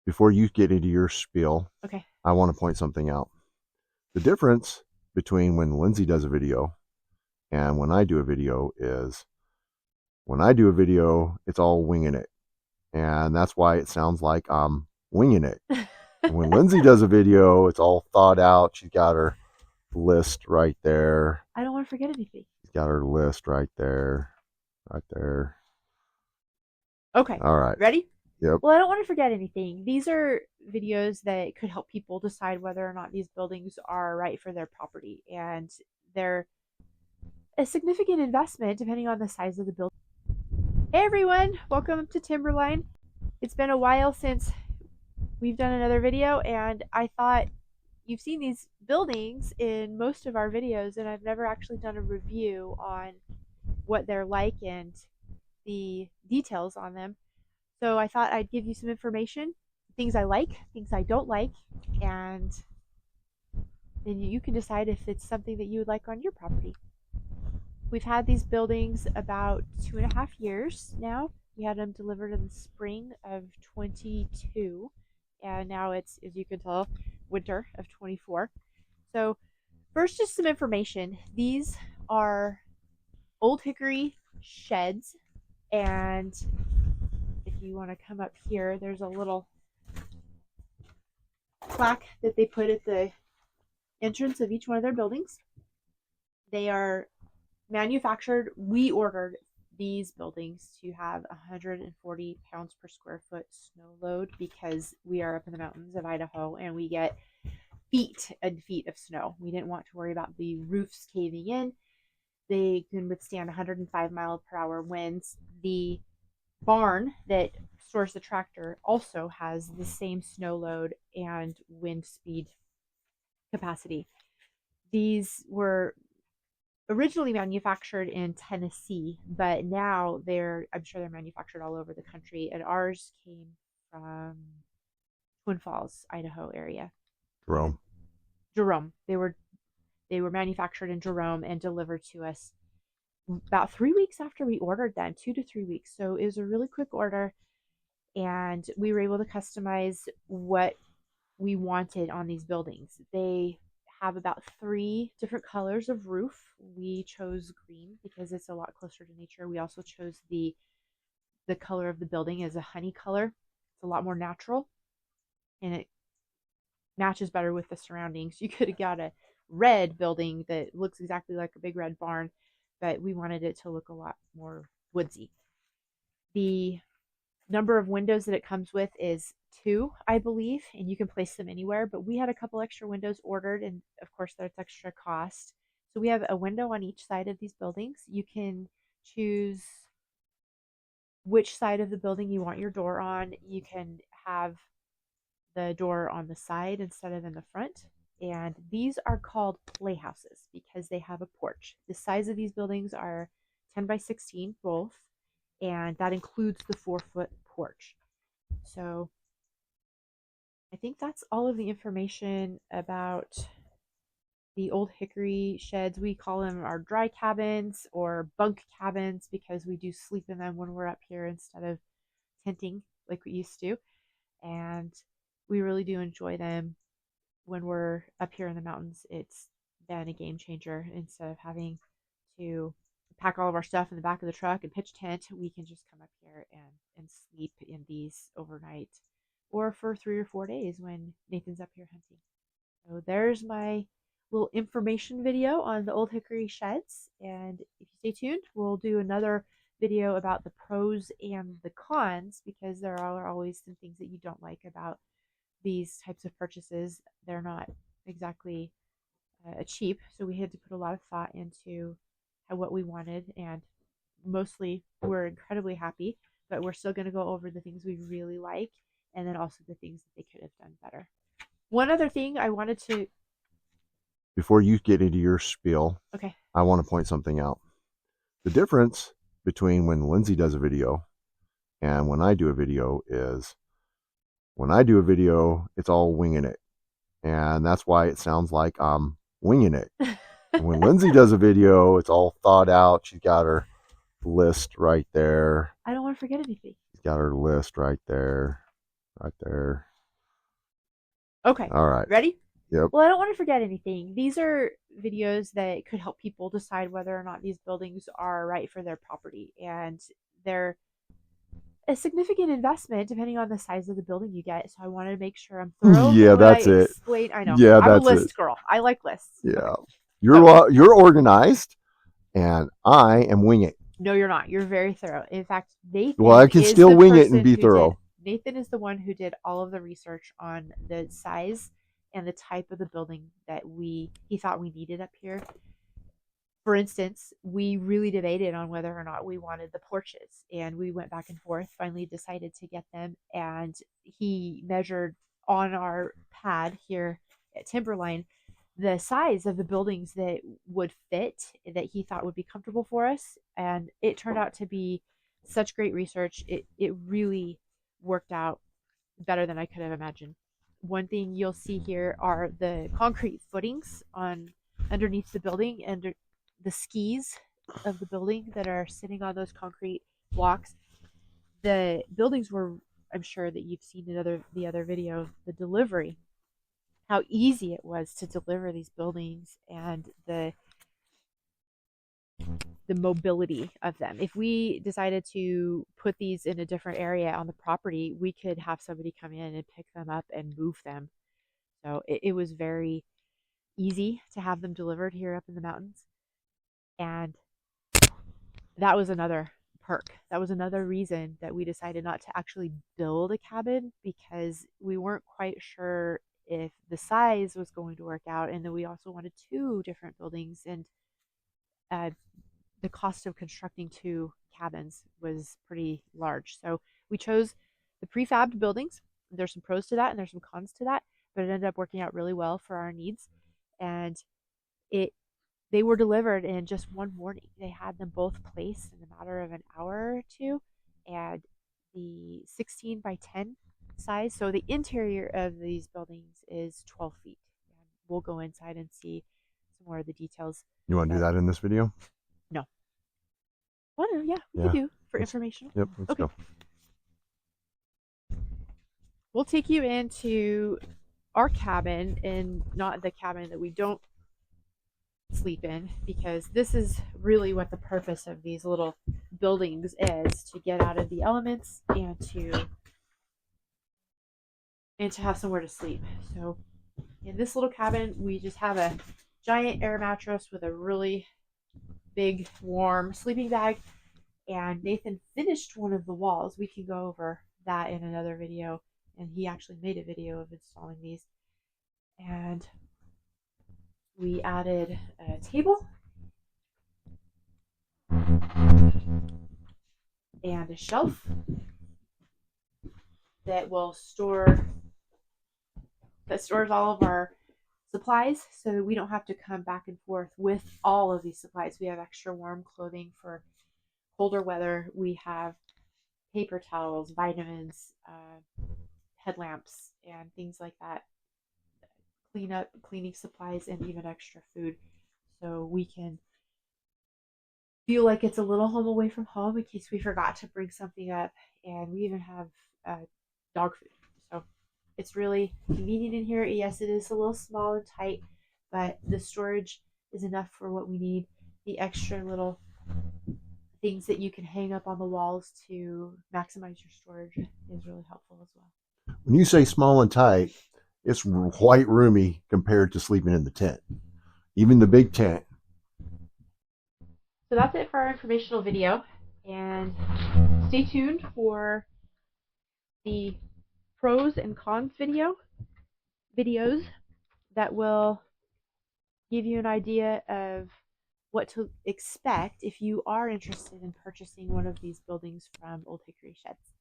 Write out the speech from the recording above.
Before you get into your spiel, Okay. I want to point something out. The difference between when Lindsay does a video and when I do a video is when I do a video, it's all winging it. And that's why it sounds like I'm winging it. And when Lindsay does a video, it's all thought out. She's got her list right there. I don't want to forget anything. She's got her list right there. Right there. Okay. All right. Ready? Yep. Well, I don't want to forget anything. These are videos that could help people decide whether or not these buildings are right for their property. And they're a significant investment depending on the size of the building. Hey everyone, welcome to Timberline. It's been a while since we've done another video, and I thought you've seen these buildings in most of our videos, and I've never actually done a review on what they're like and the details on them. So I thought I'd give you some information, things I like, things I don't like, and then you can decide if it's something that you would like on your property. We've had these buildings about 2.5 years now. We had them delivered in the spring of 22, and now it's, as you can tell, winter of 24. So first, just some information. These are Old Hickory Sheds, and if you want to come up here, there's a little plaque that they put at the entrance of each one of their buildings. They are manufactured. We ordered these buildings to have 140 pounds per square foot snow load because we are up in the mountains of Idaho and we get feet and feet of snow. We didn't want to worry about the roofs caving in. They can withstand 105 mile per hour winds. The barn that stores the tractor also has the same snow load and wind speed capacity. These were originally manufactured in Tennessee, but now I'm sure they're manufactured all over the country. And ours came from Twin Falls, Idaho area. Jerome. They were manufactured in Jerome and delivered to us about 3 weeks after we ordered them, 2 to 3 weeks. So it was a really quick order, and we were able to customize what we wanted on these buildings. They have about 3 different colors of roof. We chose green because it's a lot closer to nature. We also chose the color of the building as a honey color. It's a lot more natural, and it matches better with the surroundings. You could have got a red building that looks exactly like a big red barn, but we wanted it to look a lot more woodsy. The number of windows that it comes with is 2, I believe, and you can place them anywhere, but we had a couple extra windows ordered, and of course that's extra cost. So we have a window on each side of these buildings. You can choose which side of the building you want your door on. You can have the door on the side instead of in the front. And these are called playhouses because they have a porch. The size of these buildings are 10 by 16 both, and that includes the 4-foot porch. So I think that's all of the information about the Old Hickory Sheds. We call them our dry cabins or bunk cabins because we do sleep in them when we're up here instead of tenting like we used to. And we really do enjoy them when we're up here in the mountains. It's been a game changer. Instead of having to pack all of our stuff in the back of the truck and pitch tent, we can just come up here and sleep in these overnight or for 3 or 4 days when Nathan's up here hunting. So there's my little information video on the Old Hickory Sheds, and if you stay tuned, we'll do another video about the pros and the cons because there are always some things that you don't like about these types of purchases. They're not exactly cheap, so we had to put a lot of thought into what we wanted, and mostly we're incredibly happy, but we're still going to go over the things we really like and then also the things that they could have done better. One other thing I wanted to Before you get into your spiel, okay, I want to point something out. The difference between when Lindsay does a video and when I do a video is when I do a video, it's all winging it. And that's why it sounds like I'm winging it. And when Lindsay does a video, it's all thought out. She's got her list right there. I don't want to forget anything. She's got her list right there. Right there. Okay, All right. ready? Yep. Well, I don't want to forget anything. These are videos that could help people decide whether or not these buildings are right for their property. And they're a significant investment depending on the size of the building you get. So I wanted to make sure I'm thorough Yeah, in what I that's it. explain. I know. Yeah, I'm a that's it. list girl. I like lists. Yeah. Okay. Okay. You're organized and I am wing it. No, you're not. You're very thorough. In fact, Well, I Nathan can is still the wing it and person be who did. thorough. Nathan is the one who did all of the research on the size and the type of the building that he thought we needed up here. For instance, we really debated on whether or not we wanted the porches, and we went back and forth, finally decided to get them, and he measured on our pad here at Timberline the size of the buildings that would fit, that he thought would be comfortable for us, and it turned out to be such great research. It really worked out better than I could have imagined. One thing you'll see here are the concrete footings on underneath the building and the skis of the building that are sitting on those concrete blocks. The buildings were, I'm sure that you've seen the other video, the delivery, how easy it was to deliver these buildings and the mobility of them. If we decided to put these in a different area on the property, we could have somebody come in and pick them up and move them. So it was very easy to have them delivered here up in the mountains. And that was another perk. That was another reason that we decided not to actually build a cabin, because we weren't quite sure if the size was going to work out. And then we also wanted 2 different buildings, and uh, the cost of constructing 2 cabins was pretty large. So we chose the prefabbed buildings. There's some pros to that and there's some cons to that, but it ended up working out really well for our needs. And it they were delivered in just one morning. They had them both placed in a matter of an hour or two, and the 16 by 10 size. So the interior of these buildings is 12 feet. And we'll go inside and see some more of the details. You want to do that in this video? No. Well, yeah, we Yeah. can do for informational. Yep, let's Okay. go. We'll take you into our cabin, and not the cabin that we don't sleep in, because this is really what the purpose of these little buildings is, to get out of the elements and to have somewhere to sleep. So in this little cabin, we just have a giant air mattress with a really big warm sleeping bag, and Nathan finished one of the walls. We can go over that in another video, and he actually made a video of installing these. And we added a table and a shelf that stores all of our supplies, so that we don't have to come back and forth with all of these supplies. We have extra warm clothing for colder weather. We have paper towels, vitamins, headlamps, and things like that. Cleaning supplies, and even extra food, so we can feel like it's a little home away from home in case we forgot to bring something up. And we even have dog food, so it's really convenient in here. Yes, it is a little small and tight, but the storage is enough for what we need. The extra little things that you can hang up on the walls to maximize your storage is really helpful as well. When you say small and tight, it's quite roomy compared to sleeping in the tent. Even the big tent. So that's it for our informational video, and stay tuned for the pros and cons videos that will give you an idea of what to expect if you are interested in purchasing one of these buildings from Old Hickory Sheds.